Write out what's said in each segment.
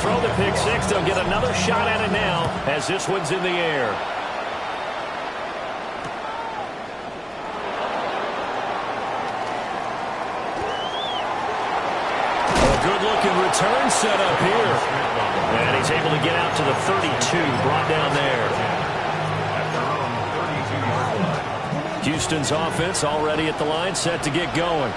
throw the pick six. They'll get another shot at it now as this one's in the air. Good-looking return set up here. And he's able to get out to the 32, brought down there. Houston's offense already at the line, set to get going.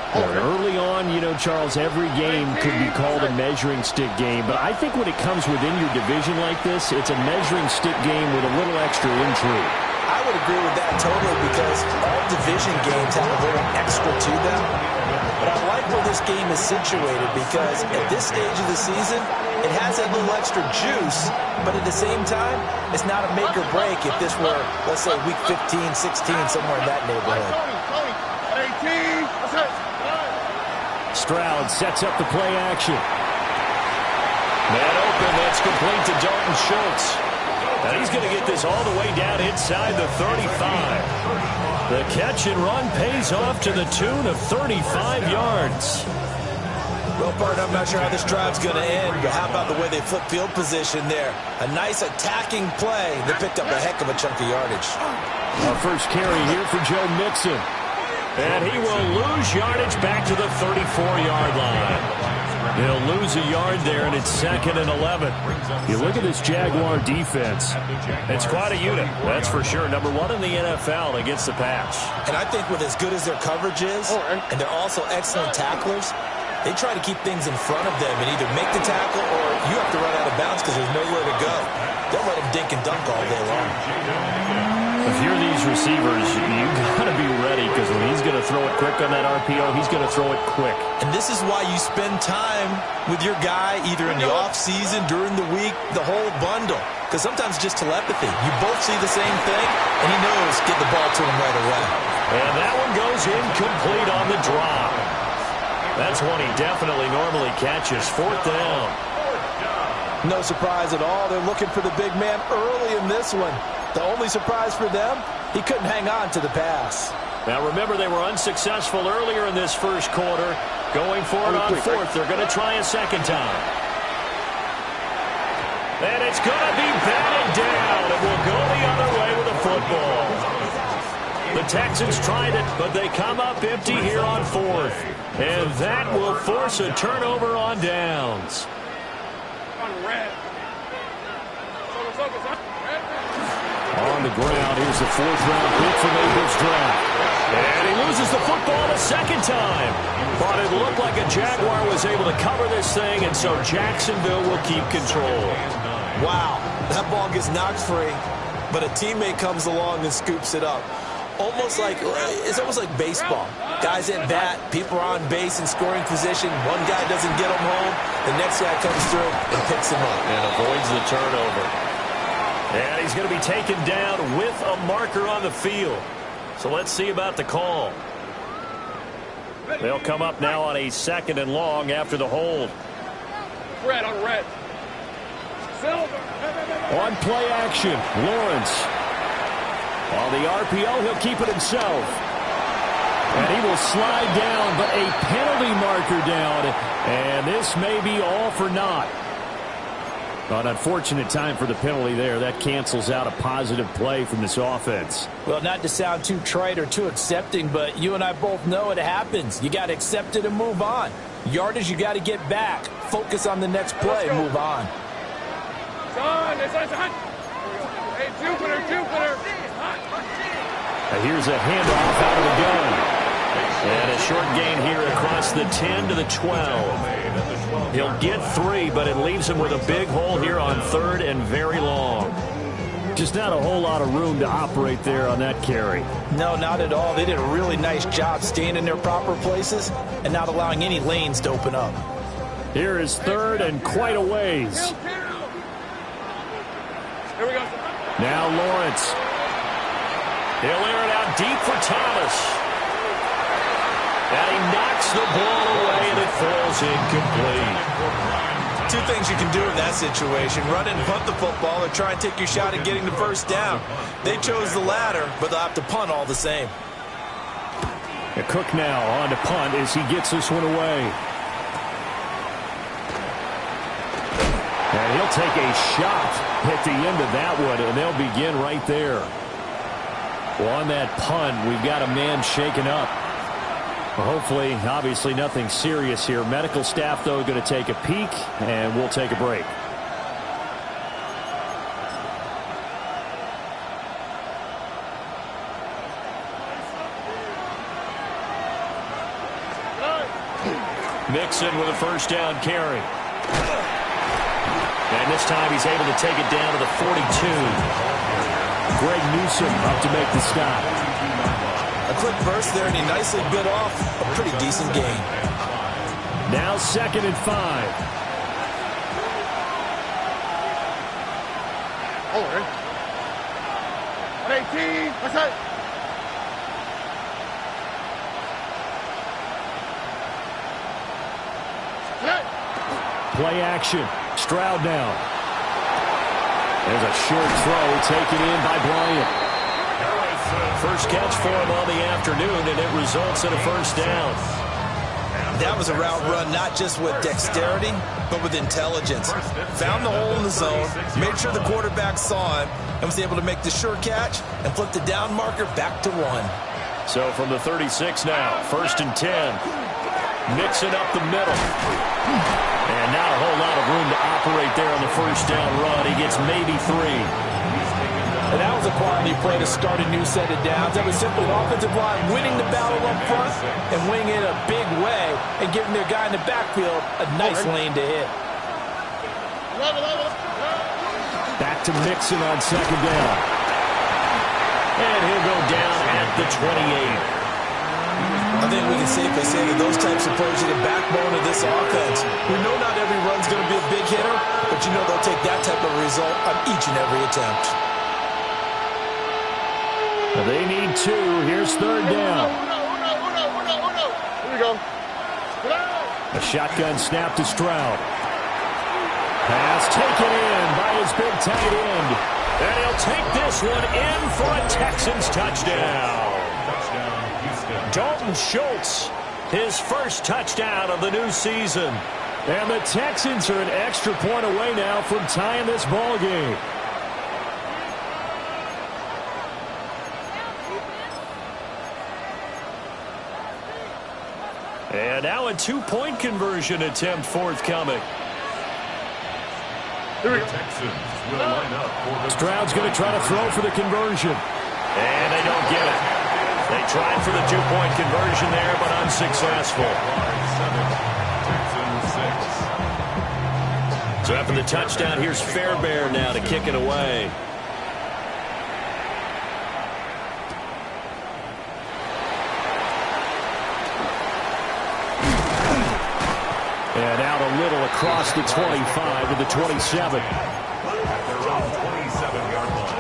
Early on, you know, Charles, every game could be called a measuring stick game. But I think when it comes within your division like this, it's a measuring stick game with a little extra intrigue. I would agree with that totally because all division games have a little extra to them. But I like where this game is situated because at this stage of the season, it has that little extra juice, but at the same time, it's not a make or break if this were, let's say, week 15, 16, somewhere in that neighborhood. Stroud sets up the play action. Man open, that's complete to Dalton Schultz. And he's going to get this all the way down inside the 35. The catch and run pays off to the tune of 35 yards. Well, partner, I'm not sure how this drive's going to end, but how about the way they flip field position there? A nice attacking play that picked up a heck of a chunk of yardage. Our first carry here for Joe Mixon. And he will lose yardage back to the 34-yard line. He'll lose a yard there, and it's 2nd and 11. You look at this Jaguar defense. It's quite a unit, that's for sure. Number one in the NFL against the pass. And I think with as good as their coverage is, and they're also excellent tacklers, they try to keep things in front of them and either make the tackle or you have to run out of bounds because there's nowhere to go. They'll let them dink and dunk all day long. If you're these receivers, you've got to be ready because when he's going to throw it quick on that RPO, he's going to throw it quick. And this is why you spend time with your guy either in the offseason, during the week, the whole bundle. Because sometimes it's just telepathy. You both see the same thing, and he knows get the ball to him right away. And that one goes incomplete on the drop. That's one he definitely normally catches. 4th down. No surprise at all. They're looking for the big man early in this one. The only surprise for them, he couldn't hang on to the pass. Now remember, they were unsuccessful earlier in this first quarter. Going for it on 4th. They're going to try a second time. And it's going to be batted down. It will go the other way with the football. The Texans tried it, but they come up empty here on 4th. And that will force a turnover on downs. On the ground, here's the 4th-round pick from April's draft. And he loses the football a second time. But it looked like a Jaguar was able to cover this thing, and so Jacksonville will keep control. Wow, that ball gets knocked free, but a teammate comes along and scoops it up. It's almost like baseball. Guys at bat, people are on base in scoring position. One guy doesn't get him home. The next guy comes through and picks him up. And avoids the turnover. And he's going to be taken down with a marker on the field. So let's see about the call. They'll come up now on a 2nd and long after the hold. Red on red. On play action, Lawrence. On the RPO, he'll keep it himself. And he will slide down, but a penalty marker down. And this may be all for naught. An unfortunate time for the penalty there. That cancels out a positive play from this offense. Well, not to sound too trite or too accepting, but you and I both know it happens. You got to accept it and move on. Yardage, you got to get back. Focus on the next play. Move on. Hey, Jupiter. Now here's a handoff out of the gun. And a short gain here across the 10 to the 12. He'll get 3, but it leaves him with a big hole here on 3rd and very long. Just not a whole lot of room to operate there on that carry. No, not at all. They did a really nice job staying in their proper places and not allowing any lanes to open up. Here is 3rd and quite a ways. Here we go. Now Lawrence. He'll air it out deep for Thomas. And he knocks the ball away, and it falls incomplete. 2 things you can do in that situation. Run and punt the football or try and take your shot at getting the first down. They chose the latter, but they'll have to punt all the same. And Cook now on to punt as he gets this one away. And he'll take a shot at the end of that one, and they'll begin right there. Well, on that punt, we've got a man shaken up. Well, hopefully, obviously, nothing serious here. Medical staff, though, going to take a peek, and we'll take a break. Mixon with a first down carry. And this time he's able to take it down to the 42. Greg Newsome up to make the stop. A quick burst there, and he nicely bit off a pretty decent gain. Now 2nd and 5. Over. 118. That's it. Play action. Stroud now. There's a short throw taken in by Bryant. First catch for him on the afternoon, and it results in a first down. That was a route run not just with dexterity, but with intelligence. Found the hole in the zone, made sure the quarterback saw him, and was able to make the sure catch and flip the down marker back to 1. So from the 36 now, 1st and 10. Mixing up the middle. And not a whole lot of room to operate there on the first down run. He gets maybe 3. And that was a quality play to start a new set of downs. That was simply an offensive line winning the battle up front and winning it a big way and giving their guy in the backfield a nice lane to hit. Back to Mixon on 2nd down. And he'll go down at the 28. I think we can safely say that those types of plays are the backbone of this offense. We know not every run's going to be a big hitter, but you know they'll take that type of result on each and every attempt. They need 2. Here's 3rd down. Here we go. A shotgun snap to Stroud. Pass taken in by his big tight end. And he'll take this one in for a Texans touchdown. Dalton Schultz, his first touchdown of the new season. And the Texans are an extra point away now from tying this ball game. And now a 2-point conversion attempt forthcoming. Stroud's going to try to throw for the conversion. And they don't get it. They tried for the 2-point conversion there, but unsuccessful. So after the touchdown, here's Fairbairn now to kick it away. And out a little across the 25 to the 27. At their own 27-yard line.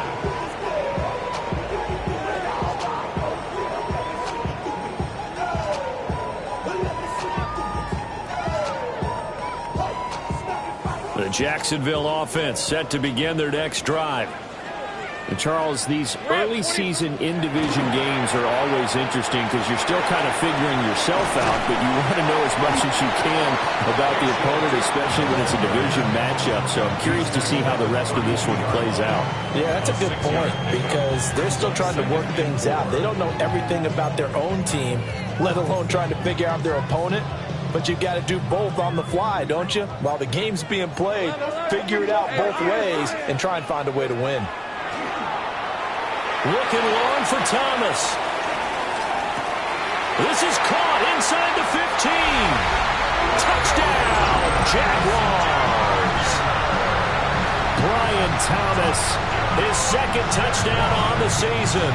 The Jacksonville offense set to begin their next drive. And Charles, these early season in-division games are always interesting because you're still kind of figuring yourself out, but you want to know as much as you can about the opponent, especially when it's a division matchup. So I'm curious to see how the rest of this one plays out. Yeah, that's a good point because they're still trying to work things out. They don't know everything about their own team, let alone trying to figure out their opponent. But you got to do both on the fly, don't you? While the game's being played, figure it out both ways and try and find a way to win. Looking long for Thomas. This is caught inside the 15. Touchdown, Jaguars. Brian Thomas, his 2nd touchdown on the season.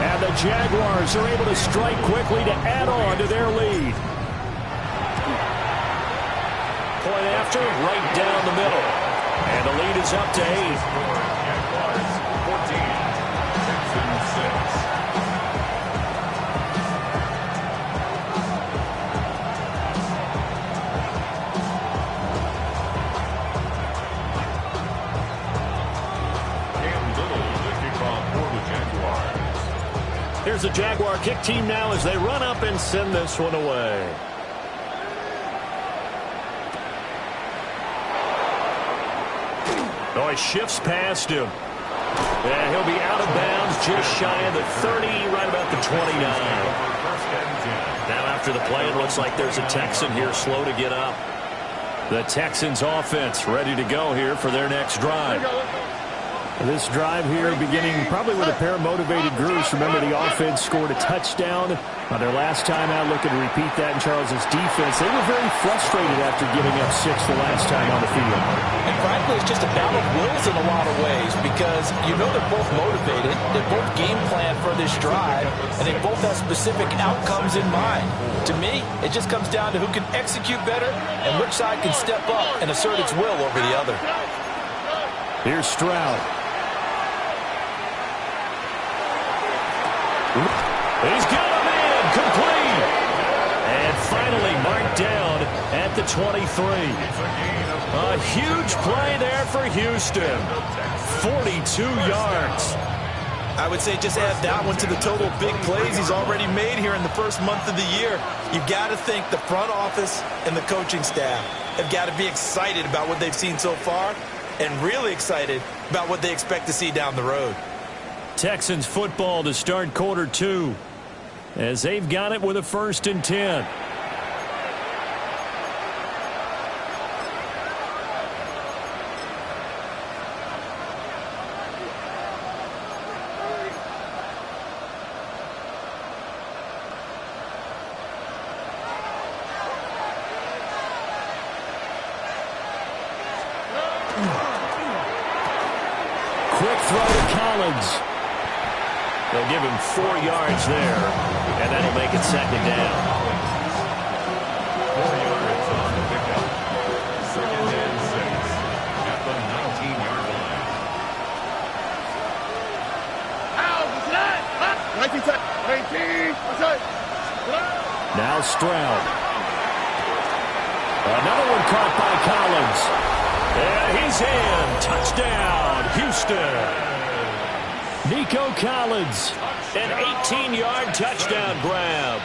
And the Jaguars are able to strike quickly to add on to their lead. Point after, right down the middle. And the lead is up to 8. Jaguars 14. Here's the Jaguar kick team now as they run up and send this one away. Oh, he shifts past him. And he'll be out of bounds just shy of the 30, right about the 29. Now after the play, it looks like there's a Texan here slow to get up. The Texans offense ready to go here for their next drive. This drive here beginning probably with a pair of motivated groups. Remember, the offense scored a touchdown on their last time out. Looking to repeat that in Charles's defense. They were very frustrated after giving up 6 the last time on the field. And frankly, it's just a battle of wills in a lot of ways because you know they're both motivated. They're both game planned for this drive, and they both have specific outcomes in mind. To me, it just comes down to who can execute better and which side can step up and assert its will over the other. Here's Stroud. He's got him in, complete. And finally marked down at the 23. A huge play there for Houston. 42 yards. I would say just add that one to the total of big plays he's already made here in the first month of the year. You've got to think the front office and the coaching staff have got to be excited about what they've seen so far and really excited about what they expect to see down the road. Texans football to start quarter 2 as they've got it with a 1st and 10. Quick throw to Collins. They'll give him 4 yards there, and that'll make it 2nd down. 4 yards on the pickup. 2nd and 6 at the 19-yard line. Out, 19, Now Stroud. Another one caught by Collins. And he's in. Touchdown, Houston. Nico Collins, an 18-yard touchdown grab.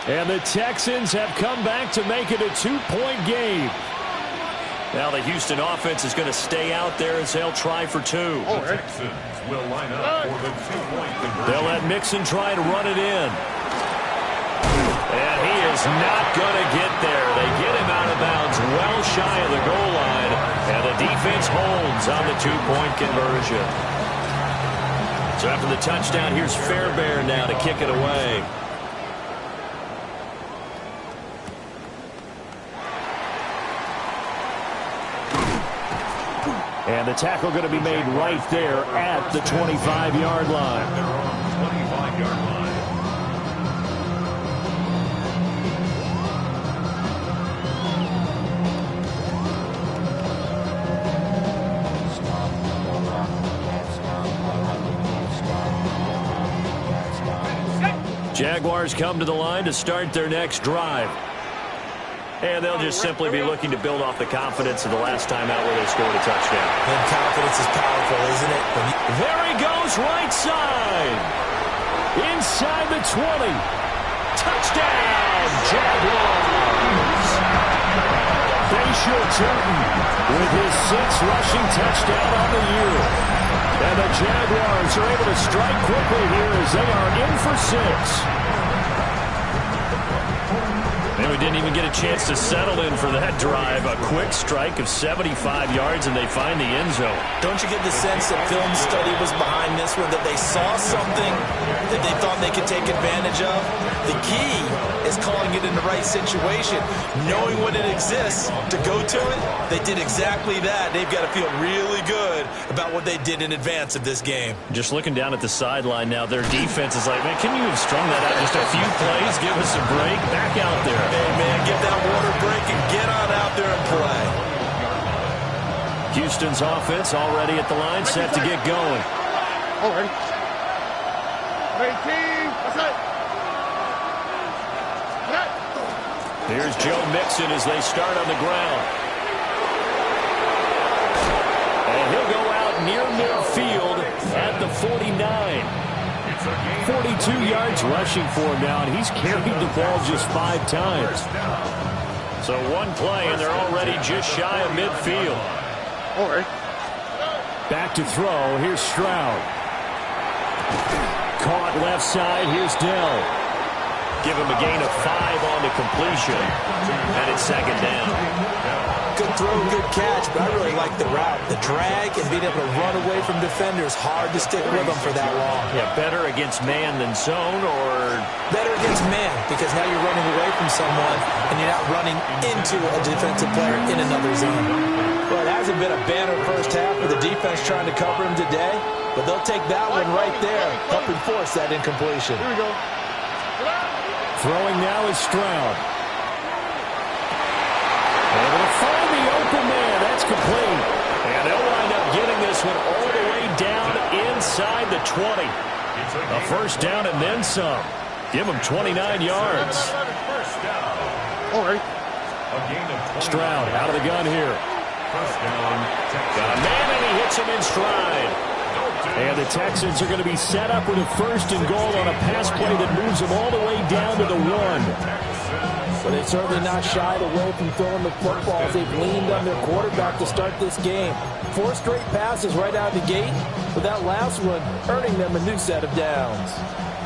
And the Texans have come back to make it a 2-point game. Now the Houston offense is going to stay out there as they'll try for 2. The Texans will line up for the 2-point conversion. They'll let Mixon try to run it in. And he is not going to get there. They get him out of bounds well shy of the goal line. And the defense holds on the 2-point conversion. So after the touchdown, here's Fairbairn now to kick it away. And the tackle going to be made right there at the 25-yard line. They're on the 25-yard line. Jaguars come to the line to start their next drive. And they'll just simply be looking to build off the confidence of the last time out where they scored a touchdown. And confidence is powerful, isn't it? There he goes, right side. Inside the 20. Touchdown, Jaguars. Bashaw Turton with his 6th rushing touchdown on the year. And the Jaguars are able to strike quickly here as they are in for 6. And we didn't even get a chance to settle in for that drive. A quick strike of 75 yards, and they find the end zone. Don't you get the sense that film study was behind this one, that they saw something that they thought they could take advantage of? The key is calling it in the right situation. Knowing when it exists to go to it, they did exactly that. They've got to feel really good about what they did in advance of this game. Just looking down at the sideline now, their defense is like, man, can you have strung that out just a few plays? Give us a break. Back out there. Hey, man, get that water break and get on out there and play. Houston's offense already at the line, set to get going. All right. 18, what's that? Here's Joe Mixon as they start on the ground. And he'll go out near midfield at the 49. 42 yards rushing for him now, and he's carried the ball just 5 times. So one play, and they're already just shy of midfield. All right. Back to throw. Here's Stroud. Caught left side. Here's Dell. Give him a gain of 5 on the completion. And it's second down. Good throw, good catch, but I really like the route. The drag and being able to run away from defenders, hard to stick with them for that long. Yeah, better against man than zone, or better against man, because now you're running away from someone and you're not running into a defensive player in another zone. Well, it hasn't been a banner first half for the defense trying to cover him today, but they'll take that one right there, helping force that incompletion. Here we go. Throwing now is Stroud. Able to find the open man. That's complete. And they'll wind up getting this one all the way down inside the 20. A first down and then some. Give them 29 yards. All right. Stroud out of the gun here. Got a man and he hits him in stride. And the Texans are going to be set up with a first and goal on a pass play that moves them all the way down to the 1. But they've certainly not shied away from throwing the football. They've leaned on their quarterback to start this game. 4 straight passes right out of the gate, with that last one earning them a new set of downs.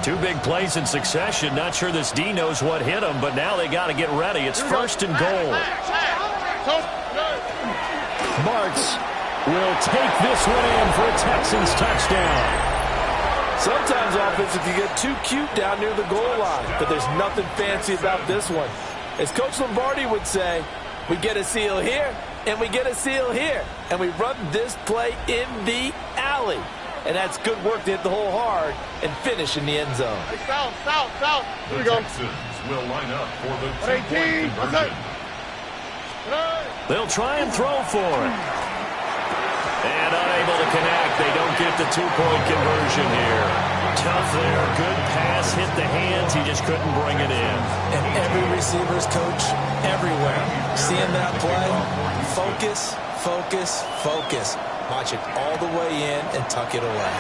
2 big plays in succession. Not sure this D knows what hit them, but now they got to get ready. It's first and goal. Marks will take this one in for a Texans touchdown. Sometimes offensive can get too cute down near the goal line, but there's nothing fancy about this one. As Coach Lombardi would say, we get a seal here, and we get a seal here, and we run this play in the alley. And that's good work to hit the hole hard and finish in the end zone. Hey, south. Here we go. Texans will line up for the 18. conversion. They'll try and throw for it. And unable to connect. They don't get the 2-point conversion here. Tough there. Good pass. Hit the hands. He just couldn't bring it in. And every receiver's coach everywhere. Seeing that play, focus, focus, focus. Watch it all the way in and tuck it away.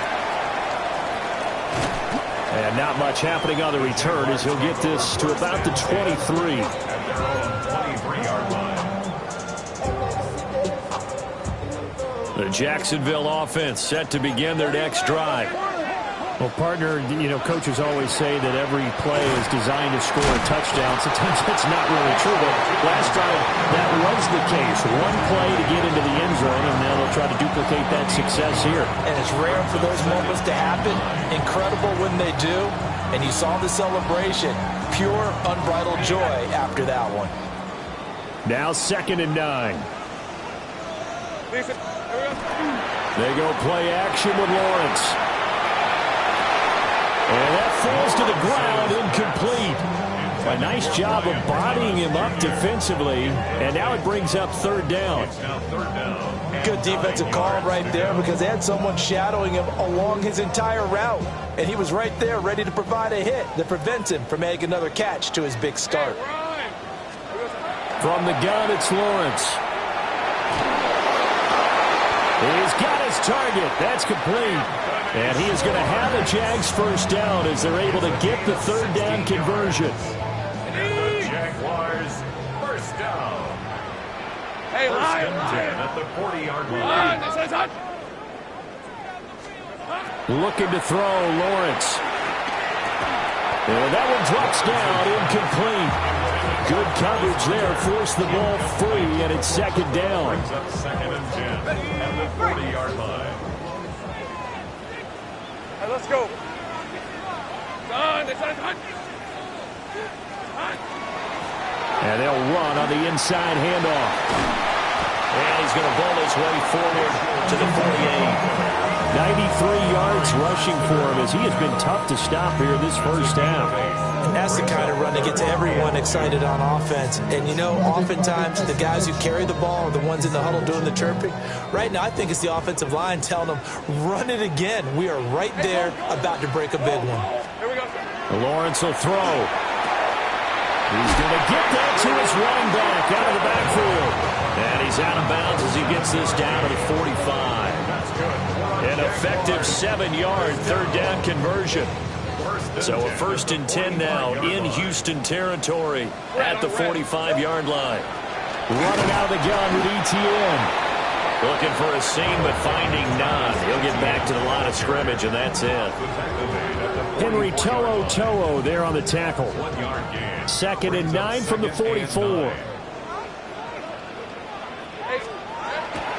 And not much happening on the return as he'll get this to about the 23. The Jacksonville offense set to begin their next drive. Well, partner, you know, coaches always say that every play is designed to score a touchdown. Sometimes that's not really true, but last drive that was the case. One play to get into the end zone, and now they'll try to duplicate that success here. And it's rare for those moments to happen. Incredible when they do. And you saw the celebration. Pure, unbridled joy after that one. Now 2nd and 9. They go play action with Lawrence. And that falls to the ground, incomplete. A nice job of bodying him up defensively, and now it brings up 3rd down. Good defensive call right there, because they had someone shadowing him along his entire route. And he was right there ready to provide a hit that prevents him from making another catch to his big start. From the gun, it's Lawrence. He's got his target. That's complete. And he is going to have a Jags first down as they're able to get the 3rd down conversion. And the Jaguars first down. Hey, First and 10 at the 40-yard line. Looking to throw, Lawrence. And that one drops down, incomplete. Good coverage there, forced the ball free, and it's 2nd down. Brings up 2nd and 10 at the 40-yard line. Hey, let's go. And they'll run on the inside handoff. And he's going to bowl his way forward to the 48. 93 yards rushing for him as he has been tough to stop here this first half. And that's the kind of run that gets everyone excited on offense. And, you know, oftentimes the guys who carry the ball are the ones in the huddle doing the chirping. Right now, I think it's the offensive line telling them, run it again. We are right there about to break a big one. Here we go. Lawrence will throw. He's going to get that to his running back out of the backfield. And he's out of bounds as he gets this down to the 45. An effective 7-yard 3rd down conversion. So a 1st and 10 now in Houston territory at the 45-yard line. Running out of the gun with ETN. Looking for a seam, but finding none. He'll get back to the line of scrimmage, and that's it. Henry To'o there on the tackle. 2nd and 9 from the 44.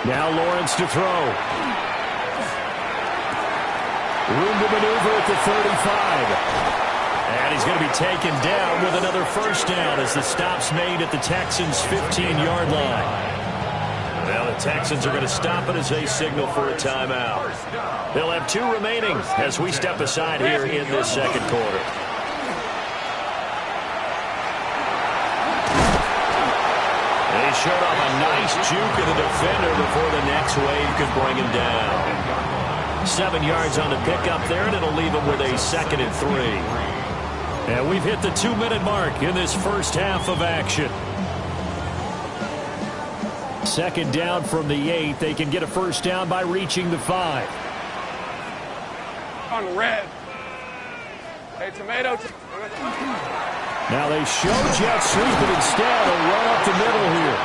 Now Lawrence to throw. Room to maneuver at the 35. And he's going to be taken down with another first down as the stop's made at the Texans' 15-yard line. Well, the Texans are going to stop it as they signal for a timeout. They'll have 2 remaining as we step aside here in this second quarter. They showed off a nice juke of the defender before the next wave could bring him down. 7 yards on the pickup there, and it'll leave him with a 2nd and 3. And we've hit the 2-minute mark in this first half of action. 2nd down from the 8. They can get a first down by reaching the 5. On the red. Hey, tomato. Now they show jet sweep, but instead a run up the middle here.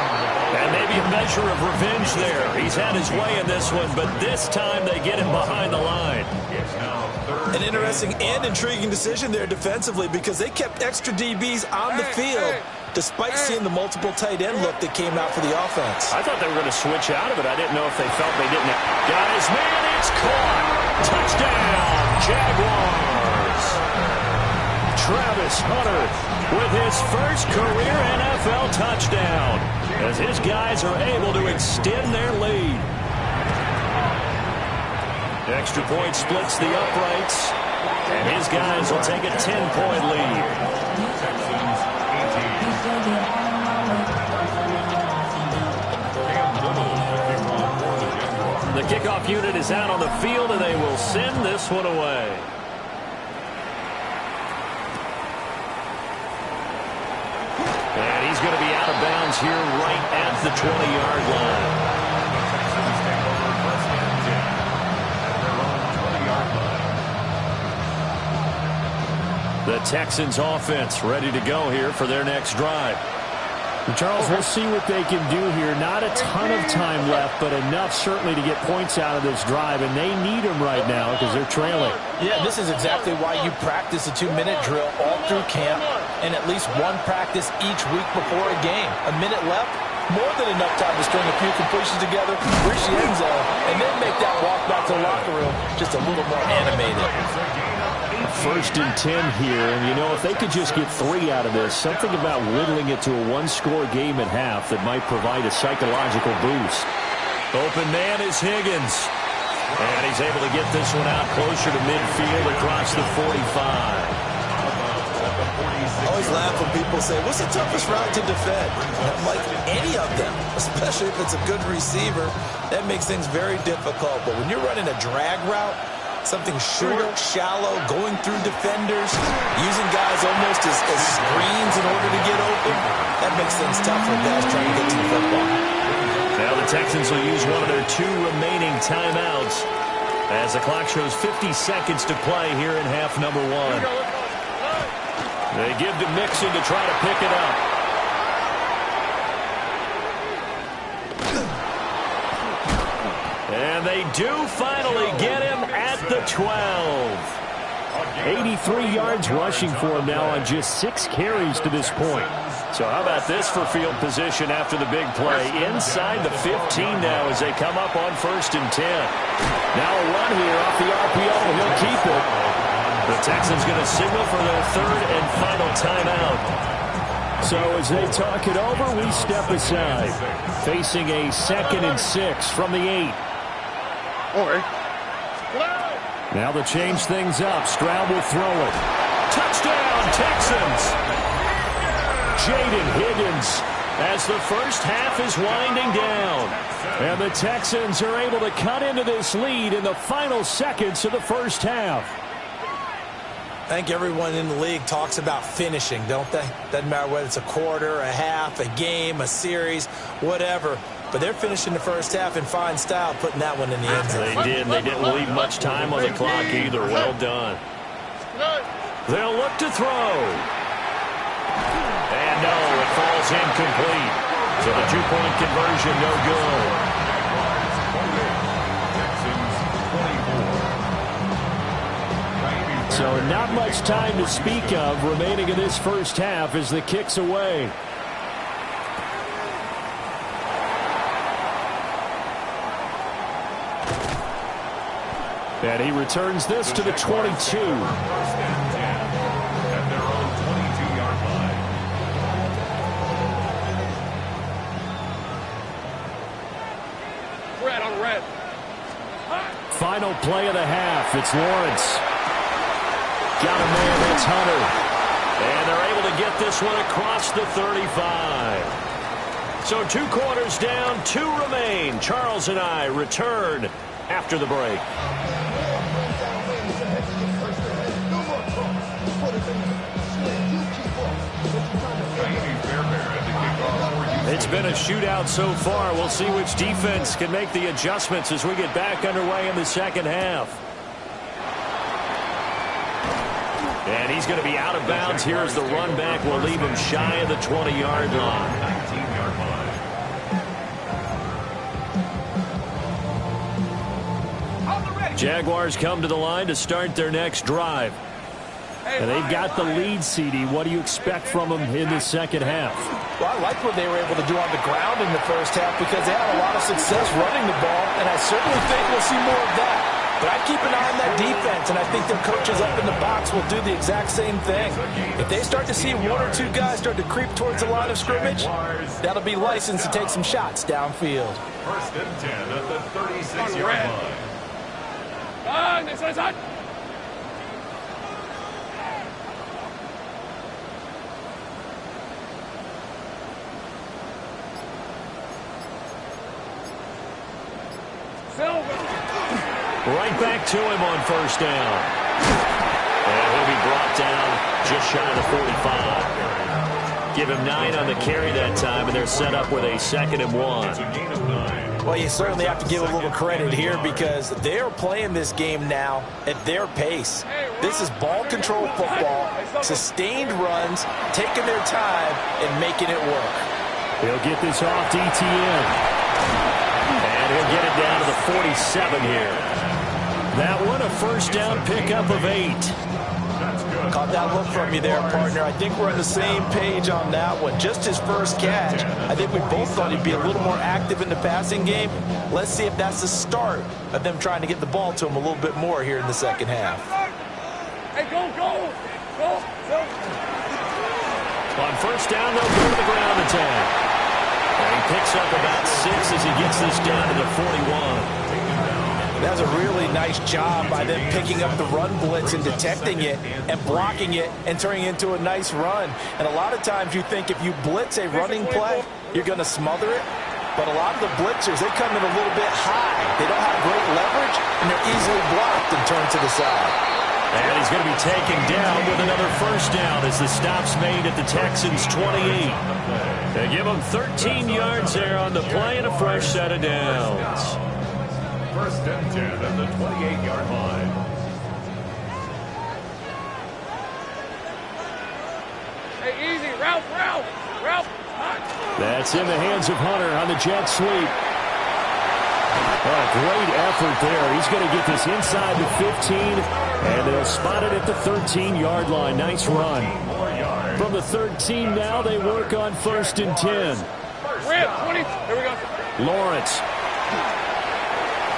And maybe a measure of revenge there. He's had his way in this one, but this time they get him behind the line. An interesting and intriguing decision there defensively because they kept extra DBs on the field despite seeing the multiple tight end look that came out for the offense. I thought they were going to switch out of it. I didn't know if they felt they didn't. Got his man. It's caught. Touchdown, Jaguars. Travis Hunter with his first career NFL touchdown as his guys are able to extend their lead. Extra point splits the uprights, and his guys will take a 10-point lead. The kickoff unit is out on the field, and they will send this one away. And he's going to be out of bounds here right at the 20-yard line. The Texans offense ready to go here for their next drive. And Charles, we'll see what they can do here. Not a ton of time left, but enough certainly to get points out of this drive, and they need them right now because they're trailing. Yeah, this is exactly why you practice a 2-minute drill all through camp and at least one practice each week before a game. A minute left, more than enough time to string a few completions together, reach the end zone, and then make that walk back to the locker room just a little more animated. 1st and 10 here, and you know, if they could just get 3 out of this, something about whittling it to a 1-score game at half that might provide a psychological boost. Open man is Higgins, and he's able to get this one out closer to midfield across the 45. I always laugh when people say, what's the toughest route to defend? I'm like, any of them, especially if it's a good receiver. That makes things very difficult. But when you're running a drag route, something short, shallow, going through defenders, using guys almost as screens in order to get open, that makes things tough for guys trying to get to the football. Now the Texans will use one of their 2 remaining timeouts as the clock shows 50 seconds to play here in half number 1. They give to Mixon to try to pick it up. And they do finally get him at the 12. 83 yards rushing for him now on just 6 carries to this point. So how about this for field position after the big play? Inside the 15 now as they come up on 1st and 10. Now a run here off the RPO. He'll keep it. The Texans going to signal for their 3rd and final timeout. So as they talk it over, we step aside. Facing a 2nd and 6 from the 8. Now to change things up, Stroud will throw it. Touchdown, Texans! Jaden Higgins as the first half is winding down. And the Texans are able to cut into this lead in the final seconds of the first half. I think everyone in the league talks about finishing, don't they? Doesn't matter whether it's a quarter, a half, a game, a series, whatever. But they're finishing the first half in fine style, putting that one in the end zone. They did. They didn't leave much time on the clock either. Well done. They'll look to throw. And no, it falls incomplete. So the 2-point conversion no good. So not much time to speak of remaining in this first half as the kick's away. And he returns this to the 22. First and 10 at their own 22-yard line. Red on red. Final play of the half. It's Lawrence. Got a man. That's Hunter. And they're able to get this one across the 35. So 2 quarters down, 2 remain. Charles and I return after the break. It's been a shootout so far. We'll see which defense can make the adjustments as we get back underway in the second half. And he's going to be out of bounds here as the run back will leave him shy of the 20-yard line. 19-yard line. Jaguars come to the line to start their next drive. And they've got the lead, CD. What do you expect from them in the second half? Well, I like what they were able to do on the ground in the first half because they had a lot of success running the ball, and I certainly think we'll see more of that. But I keep an eye on that defense, and I think their coaches up in the box will do the exact same thing. If they start to see 1 or 2 guys start to creep towards the line of scrimmage, that'll be licensed to take some shots downfield. First and 10 at the 36-yard line. This is hot. Right back to him on first down. And he'll be brought down just shy of the 45. Give him 9 on the carry that time, and they're set up with a 2nd and 1. Well, you certainly have to give a little credit here because they are playing this game now at their pace. This is ball control football, sustained runs, taking their time, and making it work. He'll get this off to ETN. And he'll get it down to the 47 here. That one, a first down pickup of 8. Caught that look from you there, partner. I think we're on the same page on that one. Just his first catch. I think we both thought he'd be a little more active in the passing game. Let's see if that's the start of them trying to get the ball to him a little bit more here in the second half. Hey, go. On first down, they'll go to the ground attack. And he picks up about 6 as he gets this down to the 41. That was a really nice job by them picking up the run blitz and detecting it and blocking it and turning it into a nice run. And a lot of times you think if you blitz a running play, you're going to smother it. But a lot of the blitzers, they come in a little bit high. They don't have great leverage, and they're easily blocked and turned to the side. And he's going to be taken down with another first down as the stop's made at the Texans' 28. They give him 13 yards there on the play and a fresh set of downs. First and 10 at the 28-yard line. Hey, easy. Ralph. That's in the hands of Hunter on the jet sweep. Oh, great effort there. He's going to get this inside the 15, and they'll spot it at the 13-yard line. Nice run. From the 13 now, they work on first and 10. Rip, 20. Here we go. Lawrence.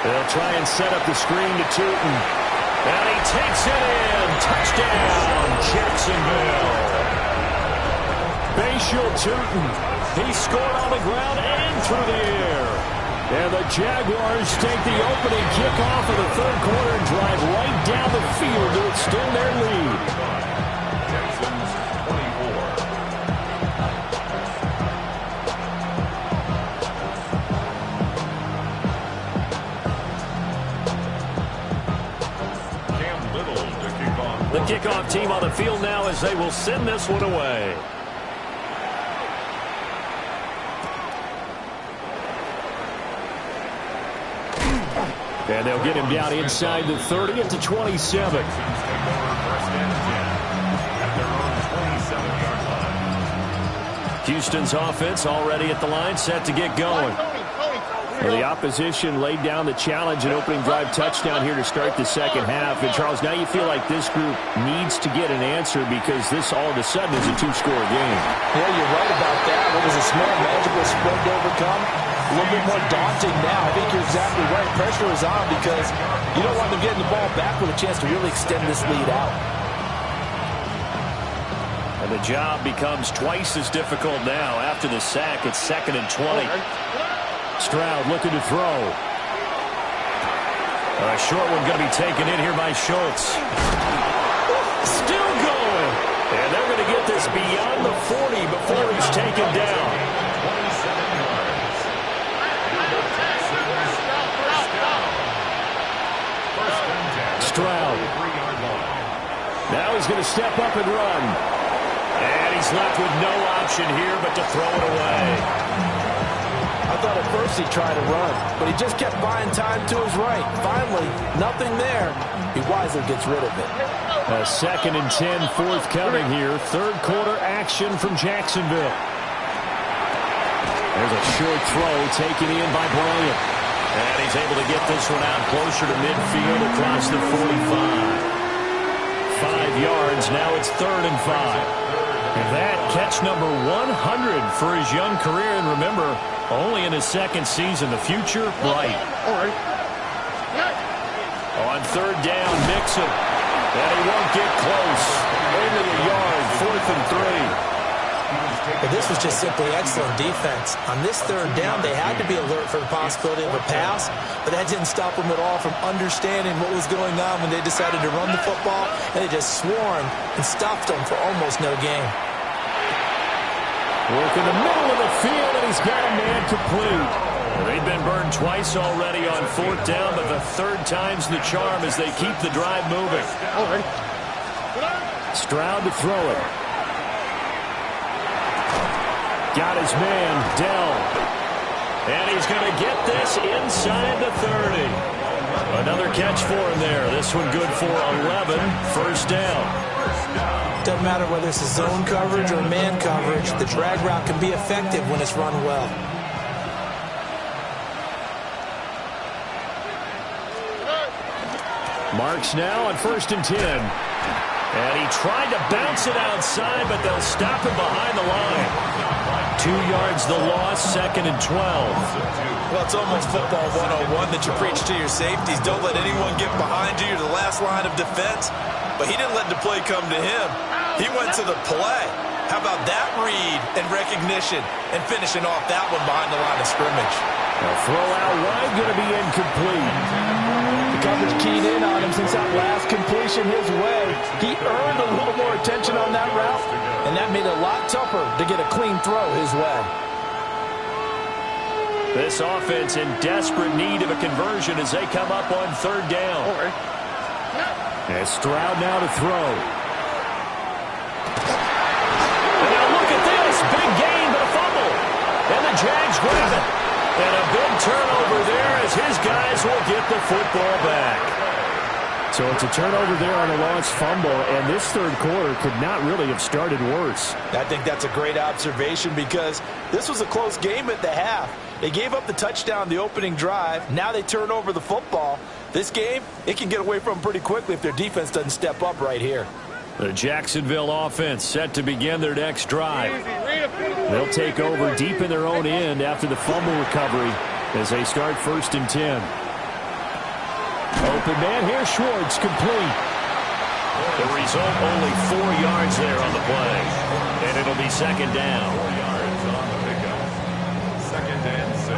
They'll try and set up the screen to Tootin. And he takes it in. Touchdown, Jacksonville. Bashal Tootin. He scored on the ground and through the air. And the Jaguars take the opening kickoff of the third quarter and drive right down the field to extend their lead. Texans 24. The kickoff team on the field now as they will send this one away. And they'll get him down inside the 30 at the 27. Houston's offense already at the line, set to get going. Well, the opposition laid down the challenge and opening drive touchdown here to start the second half. And, Charles, now you feel like this group needs to get an answer because this all of a sudden is a two-score game. Yeah, you're right about that. What was a small, manageable spread to overcome? A little bit more daunting now. I think you're exactly right. Pressure is on because you don't want them getting the ball back with a chance to really extend this lead out. And the job becomes twice as difficult now. After the sack, it's 2nd and 20. Stroud looking to throw. A short one going to be taken in here by Schultz. Still going. And they're going to get this beyond the 40 before he's taken down. Stroud. Now he's going to step up and run. And he's left with no option here but to throw it away. I thought at first he'd try to run, but he just kept buying time to his right. Finally, nothing there. He wisely gets rid of it. A 2nd and 10 forthcoming here. Third quarter action from Jacksonville. There's a short throw taken in by Bryant. And he's able to get this one out closer to midfield across the 45. 5 yards. Now it's 3rd and 5. And that catch number 100 for his young career. And remember, only in his 2nd season. The future, bright. On 3rd down, Mixon. And he won't get close. Only a yard, 4th and 3. But this was just simply excellent defense. On this 3rd down, they had to be alert for the possibility of a pass, but that didn't stop them at all from understanding what was going on when they decided to run the football, and they just swarmed and stopped them for almost no gain. Work in the middle of the field, and he's got a man complete. They've been burned twice already on 4th down, but the 3rd time's the charm as they keep the drive moving. Stroud to throw it. Got his man, Dell. And he's going to get this inside the 30. Another catch for him there. This one good for 11. 1st down. Doesn't matter whether it's a zone coverage or man coverage, the drag route can be effective when it's run well. Marks now on 1st and 10. And he tried to bounce it outside, but they'll stop him behind the line. 2 yards the loss, 2nd and 12. Well, it's almost football 101 that you preach to your safeties. Don't let anyone get behind you. You're the last line of defense. But he didn't let the play come to him. He went to the play. How about that read and recognition and finishing off that one behind the line of scrimmage? A throw out wide going to be incomplete. The coverage keyed in on him since that last completion his way. He earned a little more attention on that route, and that made it a lot tougher to get a clean throw his way. This offense in desperate need of a conversion as they come up on 3rd down. And Stroud now to throw. And now look at this. Big gain, but a fumble. And the Jags grab it. And a big turnover there as his guys will get the football back. So it's a turnover there on a lost fumble, and this 3rd quarter could not really have started worse. I think that's a great observation because this was a close game at the half. They gave up the touchdown the opening drive. Now they turn over the football. This game, it can get away from them pretty quickly if their defense doesn't step up right here. The Jacksonville offense set to begin their next drive. They'll take over deep in their own end after the fumble recovery as they start 1st and 10. Open man here, Schwartz, complete. The result, only 4 yards there on the play. And it'll be 2nd down. 4 yards on the pickup. 2nd and 6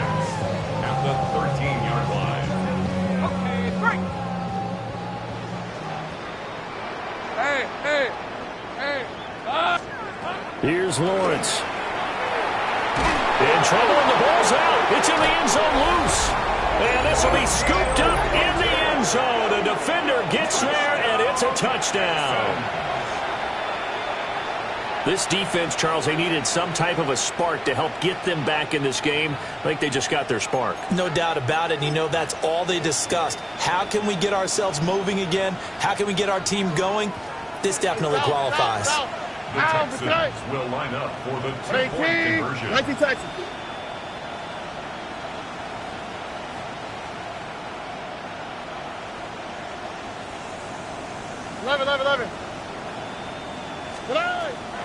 at the 13-yard line. Okay, break. Hey. Here's Lawrence. In trouble, and the ball's out. It's in the end zone loose. And this will be scooped up in the end zone. A defender gets there, and it's a touchdown. This defense, Charles, they needed some type of a spark to help get them back in this game. I think they just got their spark. No doubt about it. And you know that's all they discussed. How can we get ourselves moving again? How can we get our team going? This definitely qualifies. The Texans will line up for the 2-point conversion.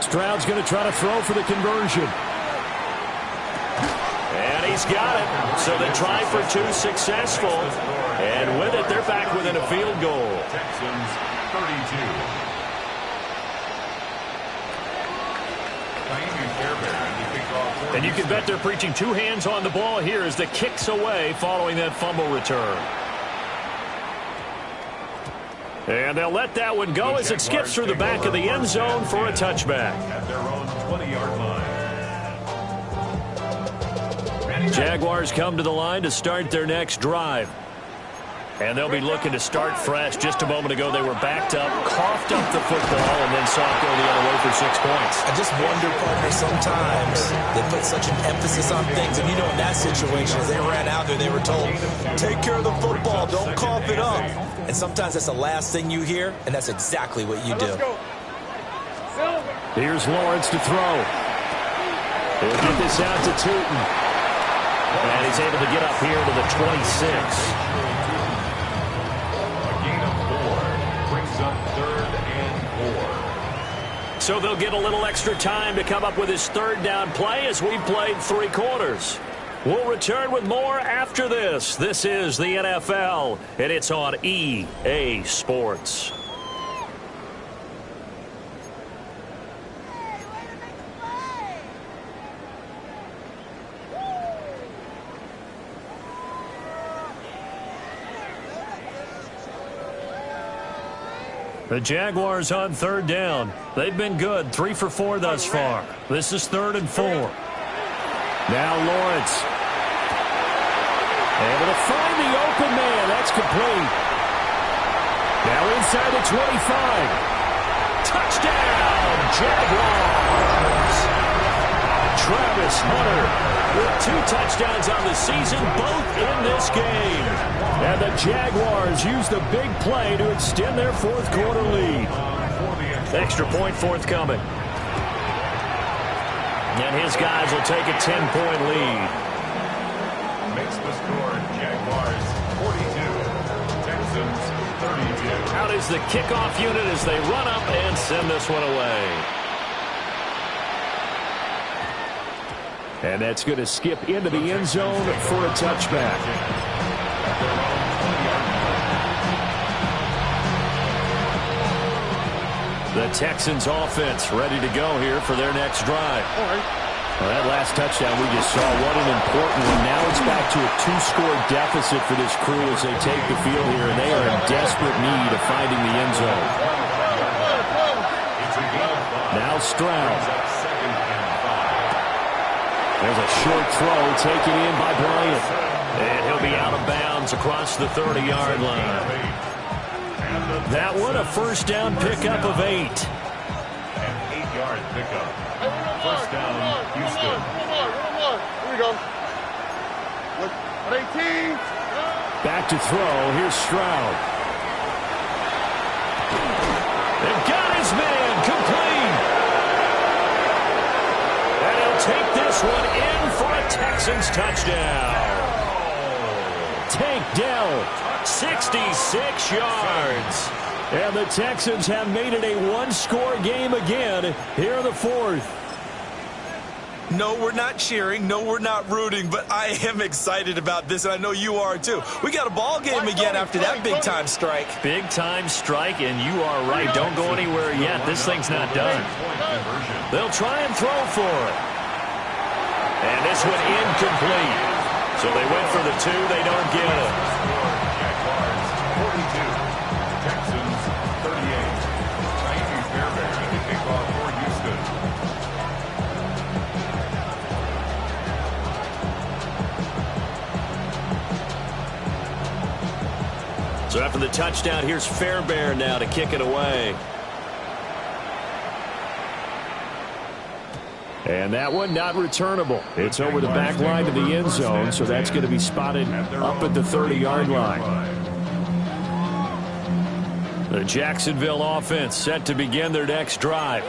Stroud's going to try to throw for the conversion. And he's got it. So they try for 2 successful. And with it, they're back within a field goal. Texans 32. And you can bet they're preaching 2 hands on the ball here as the kick's away following that fumble return. And they'll let that one go as it skips through the back of the end zone for a touchback. At their own 20-yard line. Jaguars come to the line to start their next drive. And they'll be looking to start fresh. Just a moment ago, they were backed up, coughed up the football, and then saw it go the other way for 6 points. I just wonder, partner, sometimes they put such an emphasis on things. And, you know, in that situation, as they ran out there, they were told, take care of the football, don't cough it up. And sometimes that's the last thing you hear, and that's exactly what you do. Here's Lawrence to throw. He'll get this out to Tootin. And he's able to get up here to the 26. So they'll get a little extra time to come up with his 3rd down play as we played 3 quarters. We'll return with more after this. This is the NFL, and it's on EA Sports. The Jaguars on 3rd down. They've been good, 3 for 4 thus far. This is 3rd and 4. Now Lawrence. Able to find the open man. That's complete. Now inside the 25. Touchdown, Jaguars. Travis Hunter with 2 touchdowns on the season, both in this game. And the Jaguars use the big play to extend their 4th quarter lead. Extra point forthcoming. And his guys will take a 10-point lead. Makes the score Jaguars 42, Texans 32. Out is the kickoff unit as they run up and send this one away. And that's going to skip into the end zone for a touchback. The Texans offense ready to go here for their next drive. Well, that last touchdown we just saw, what an important one. Now it's back to a 2-score deficit for this crew as they take the field here, and they are in desperate need of finding the end zone. Now Stroud. There's a short throw taken in by Bryant. And he'll be out of bounds across the 30-yard line. That one, a 1st down pickup of 8. An 8-yard pickup. 1st down, Houston. Here we go. 18. Back to throw. Here's Stroud. They've got his man complete. And he'll take this one in for a Texans touchdown. Tank Dell. 66 yards. And the Texans have made it a 1-score game again here in the 4th. No, we're not cheering. No, we're not rooting. But I am excited about this, and I know you are too. We got a ball game again after that big-time strike. Big-time strike, and you are right. Don't go anywhere yet. This thing's not done. They'll try and throw for it. And this one incomplete. So they went for the 2. They don't get it. So after the touchdown, here's Fairbairn now to kick it away. And that one not returnable. It's over the back line to the end zone, so that's going to be spotted up at the 30-yard line. The Jacksonville offense set to begin their next drive.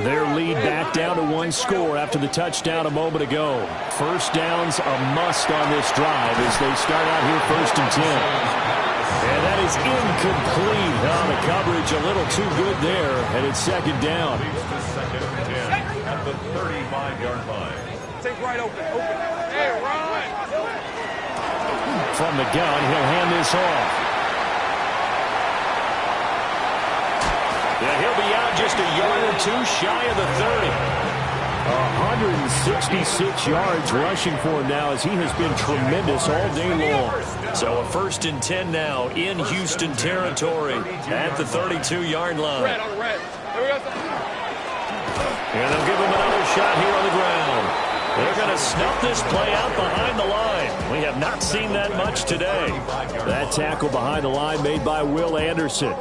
Their lead back down to 1 score after the touchdown a moment ago. 1st down's a must on this drive as they start out here 1st and 10. And that is incomplete. Oh, the coverage a little too good there, and it's second down. Second and 10 at the 35-yard line. Take right open. Hey, run. From the gun, he'll hand this off. Yeah, he'll be out just a yard or two shy of the 30. 166 yards rushing for him now as he has been tremendous all day long. So a 1st and 10 now in Houston territory at the 32-yard line. Red on the red. There we go. And they'll give him another shot here on the ground. They're going to snuff this play out behind the line. We have not seen that much today. That tackle behind the line made by Will Anderson.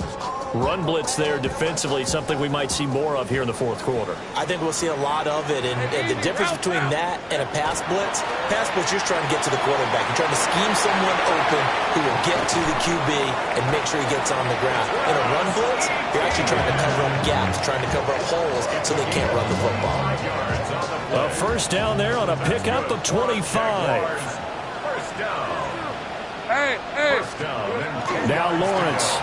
Run blitz there defensively, something we might see more of here in the fourth quarter. I think we'll see a lot of it, and the difference between that and a pass blitz, you're just trying to get to the quarterback. You're trying to scheme someone open who will get to the QB and make sure he gets on the ground. In a run blitz, you're actually trying to cover up gaps, trying to cover up holes so they can't run the football. A first down there on a pickup of 25. First down. Hey. First down. Now Lawrence.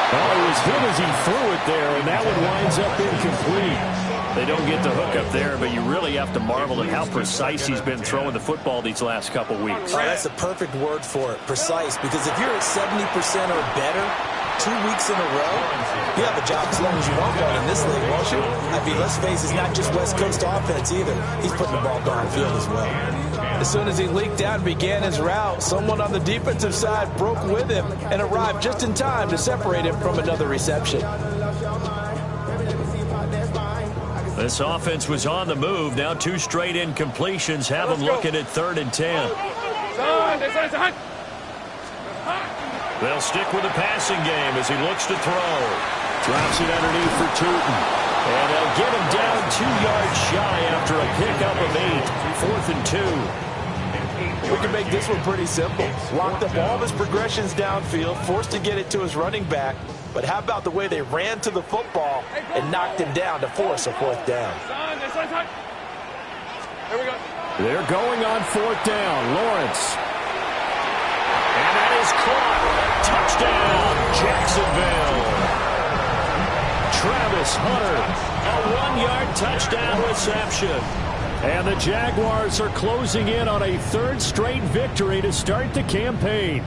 Well, it was hit as he threw it there, and that one winds up incomplete. They don't get the hook up there, but you really have to marvel at how precise he's been throwing the football these last couple weeks. Oh, that's the perfect word for it, precise, because if you're at 70% or better 2 weeks in a row, you have a job as long as you want one in this league, won't you? I mean, let's face it, it's not just West Coast offense either. He's putting the ball downfield as well. As soon as he leaked out and began his route, someone on the defensive side broke with him and arrived just in time to separate him from another reception. This offense was on the move. Now 2 straight incompletions have them looking at 3rd and 10. They'll stick with the passing game as he looks to throw. Drops it underneath for Tootin. And they'll get him down 2 yards shy after a pickup of 8. 4th and 2. We can make this one pretty simple. Locked up all of his progressions downfield, forced to get it to his running back. But how about the way they ran to the football and knocked him down to force a 4th down? Here we go. They're going on 4th down. Lawrence. And that is caught. Touchdown, Jacksonville. Travis Hunter, a 1-yard touchdown reception. And the Jaguars are closing in on a 3rd straight victory to start the campaign.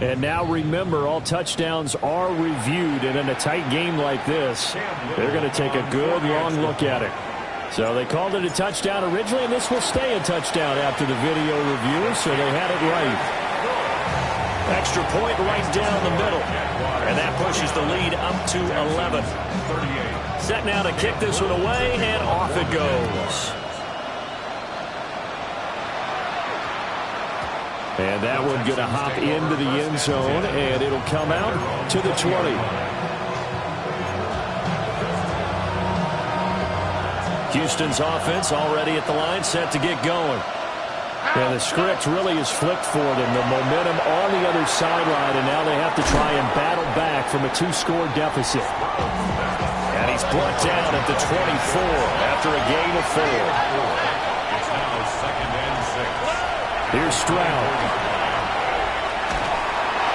And now remember, all touchdowns are reviewed, and in a tight game like this, they're going to take a good long look at it. So they called it a touchdown originally, and this will stay a touchdown after the video review, so they had it right. Extra point right down the middle. And that pushes the lead up to 11. Set now to kick this one away, and off it goes. And that one going to hop into the end zone, and it'll come out to the 20. Houston's offense already at the line, set to get going. And the script really is flipped for them. The momentum on the other sideline, and now they have to try and battle back from a 2-score deficit. And he's brought down at the 24 after a gain of 4. It's now 2nd and 6. Here's Stroud.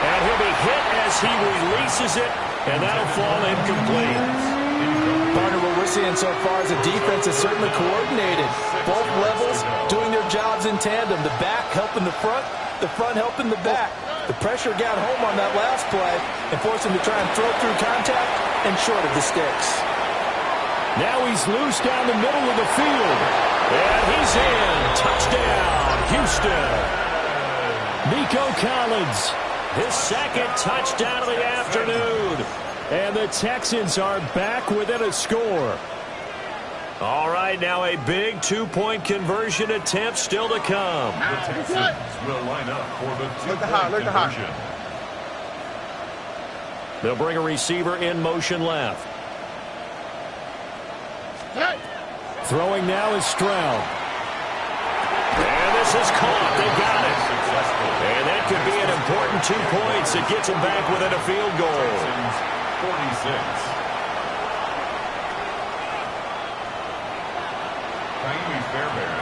And he'll be hit as he releases it, and that'll fall incomplete. Partner, what we're seeing so far is the defense is certainly coordinated. Both levels doing their jobs in tandem. The back helping the front helping the back. The pressure got home on that last play and forced him to try and throw through contact and short of the sticks. Now he's loose down the middle of the field. And he's in. Touchdown, Houston. Nico Collins, his 2nd touchdown of the afternoon. And the Texans are back within a score. All right, now a big 2-point conversion attempt still to come. The Texans will line up for the 2-point conversion. They'll bring a receiver in motion left. Throwing now is Stroud. And this is caught. They got it. And that could be an important 2 points. It gets them back within a field goal. 46.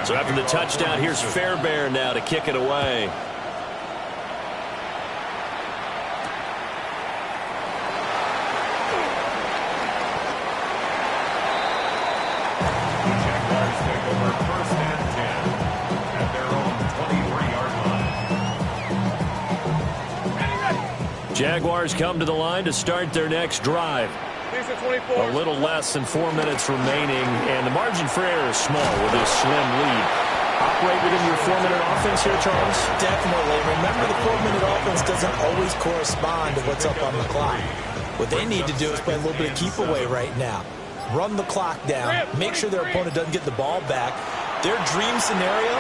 So after the touchdown, here's Fairbairn now to kick it away. Jaguars come to the line to start their next drive. A little less than 4 minutes remaining, and the margin for error is small with this slim lead. Operate within your 4-minute offense here, Charles? Definitely. Remember, the 4-minute offense doesn't always correspond to what's up on the clock. What they need to do is play a little bit of keep away right now. Run the clock down. Make sure their opponent doesn't get the ball back. Their dream scenario,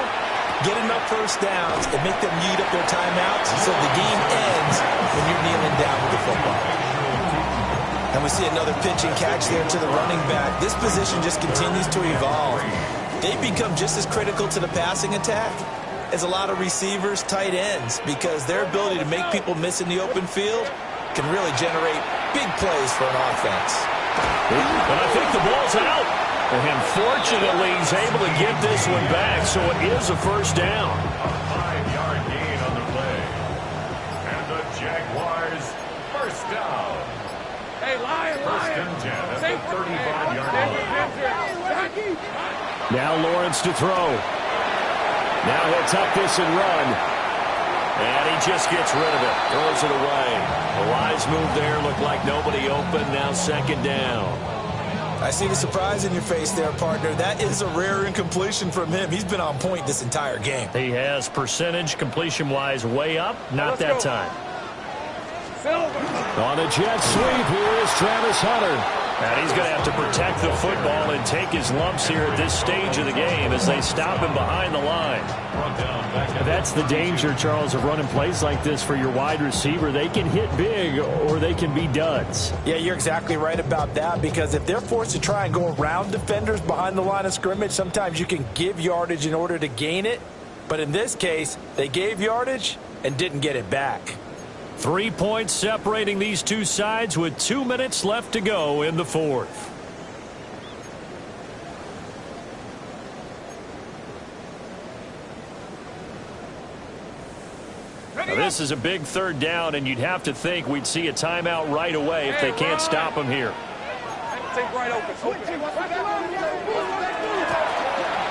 get enough first downs and make them eat up their timeouts so the game ends when you're kneeling down with the football. And we see another pitch and catch there to the running back. This position just continues to evolve. They become just as critical to the passing attack as a lot of receivers, tight ends, because their ability to make people miss in the open field can really generate big plays for an offense. And I think the ball's out. And fortunately, he's able to get this one back, so it is a first down. A 5-yard gain on the play. And the Jaguars first down. Hey, Lion. First and 10 at the 35-yard line. Now Lawrence to throw. Now he'll tuck this and run. And he just gets rid of it. Throws it away. A wise move there. Looked like nobody open. Now second down. I see the surprise in your face there, partner. That is a rare incompletion from him. He's been on point this entire game. He has percentage completion-wise way up. Not that time. On a jet sweep, here is Travis Hunter. And he's going to have to protect the football and take his lumps here at this stage of the game as they stop him behind the line. That's the danger, Charles, of running plays like this for your wide receiver. They can hit big or they can be duds. Yeah, you're exactly right about that, because if they're forced to try and go around defenders behind the line of scrimmage, sometimes you can give yardage in order to gain it. But in this case, they gave yardage and didn't get it back. 3 points separating these two sides with 2 minutes left to go in the fourth. Now, this is a big third down, and you'd have to think we'd see a timeout right away if they can't stop him here. Take right open.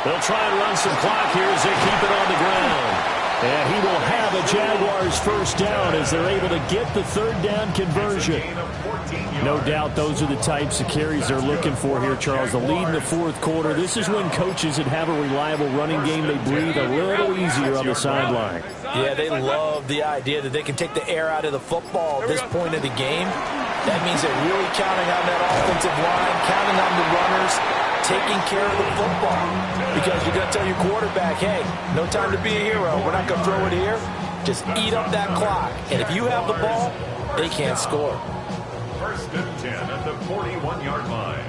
They'll try and run some clock here as they keep it on the ground. And he will have a Jaguars first down as they're able to get the third down conversion. No doubt those are the types of carries they're looking for here, Charles. The lead in the fourth quarter. This is when coaches that have a reliable running game, they breathe a little easier on the sideline. Yeah, they love the idea that they can take the air out of the football at this point of the game. That means they're really counting on that offensive line, counting on the runners, taking care of the football. Because you're going to tell your quarterback, hey, no time to be a hero. We're not going to throw it here. Just eat up that clock. And if you have the ball, they can't score. First and 10 at the 41-yard line.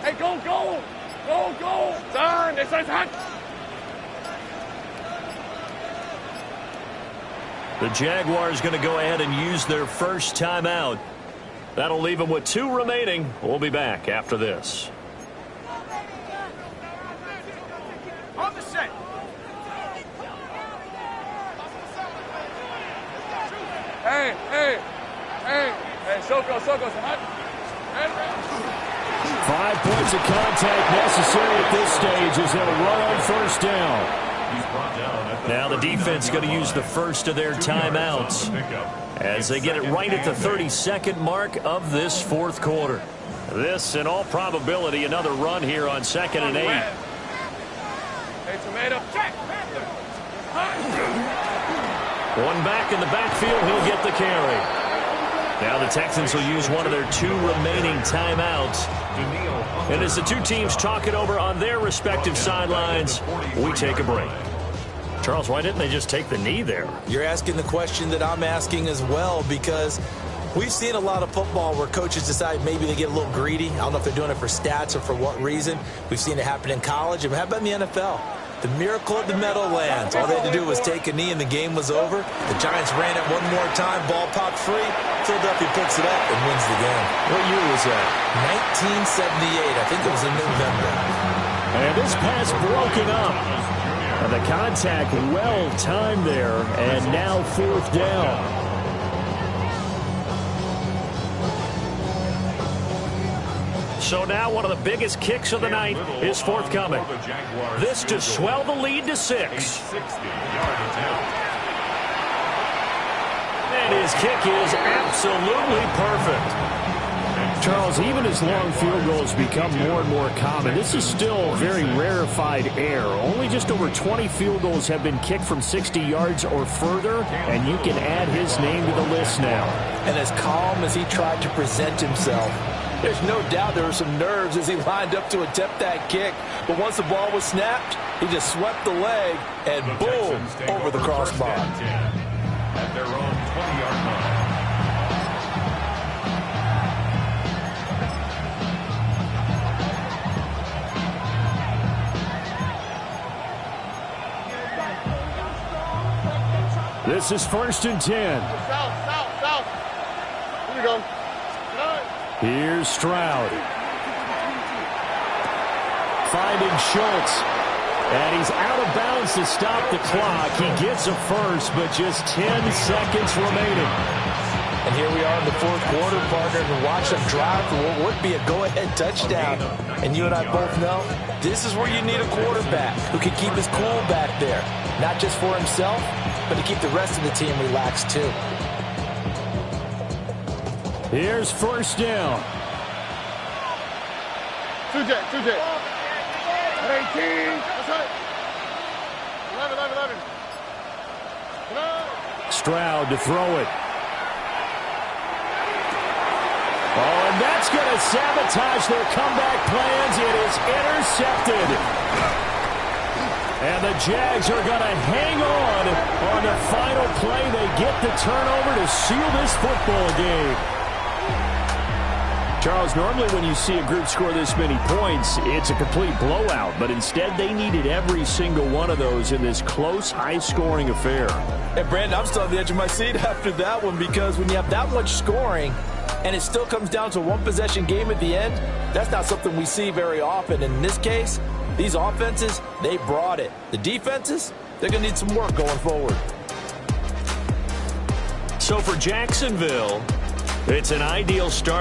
Hey, go. Son, it's hot. The Jaguars going to go ahead and use their first timeout. That'll leave them with 2 remaining. We'll be back after this. On the set. Hey, Soko, it's hot. 5 points of contact necessary at this stage as they'll run on first down. Now the defense going to use the first of their timeouts as they get it right at the 32nd mark of this fourth quarter. This, in all probability, another run here on 2nd and 8. Hey, tomato. One back in the backfield, he'll get the carry. Now the Texans will use one of their 2 remaining timeouts. And as the two teams talk it over on their respective sidelines, we take a break. Charles, why didn't they just take the knee there? You're asking the question that I'm asking as well, because we've seen a lot of football where coaches decide maybe they get a little greedy. I don't know if they're doing it for stats or for what reason. We've seen it happen in college. And how about in the NFL? The miracle of the Meadowlands. All they had to do was take a knee and the game was over. The Giants ran it one more time. Ball popped free. Philadelphia picks it up and wins the game. What year was that? 1978. I think it was in November. And this pass broken up. And the contact well timed there. And now fourth down. So now one of the biggest kicks of the night is forthcoming. This to swell the lead to 6. And his kick is absolutely perfect. Charles, even as long field goals become more and more common, this is still very rarefied air. Only just over 20 field goals have been kicked from 60 yards or further, and you can add his name to the list now. And as calm as he tried to present himself, there's no doubt there were some nerves as he lined up to attempt that kick. But once the ball was snapped, he just swept the leg and boom, over the crossbar. At their own 20-yard line. This is 1st and 10. South. Here we go. Here's Stroud. Finding Schultz. And he's out of bounds to stop the clock. He gets a first, but just 10 seconds remaining. And here we are in the fourth quarter, partner, and watch them drive for what would be a go-ahead touchdown. And you and I both know this is where you need a quarterback who can keep his cool back there. Not just for himself, but to keep the rest of the team relaxed too. Here's 1st down. 2 J. 18. That's right. 11. Stroud to throw it. Oh, and that's going to sabotage their comeback plans. It is intercepted. And the Jags are going to hang on the final play. They get the turnover to seal this football game. Charles, normally when you see a group score this many points, it's a complete blowout. But instead, they needed every single one of those in this close, high-scoring affair. And, Brandon, I'm still on the edge of my seat after that one because when you have that much scoring and it still comes down to a one-possession game at the end, that's not something we see very often. And in this case, these offenses, they brought it. The defenses, they're going to need some work going forward. So for Jacksonville, it's an ideal start.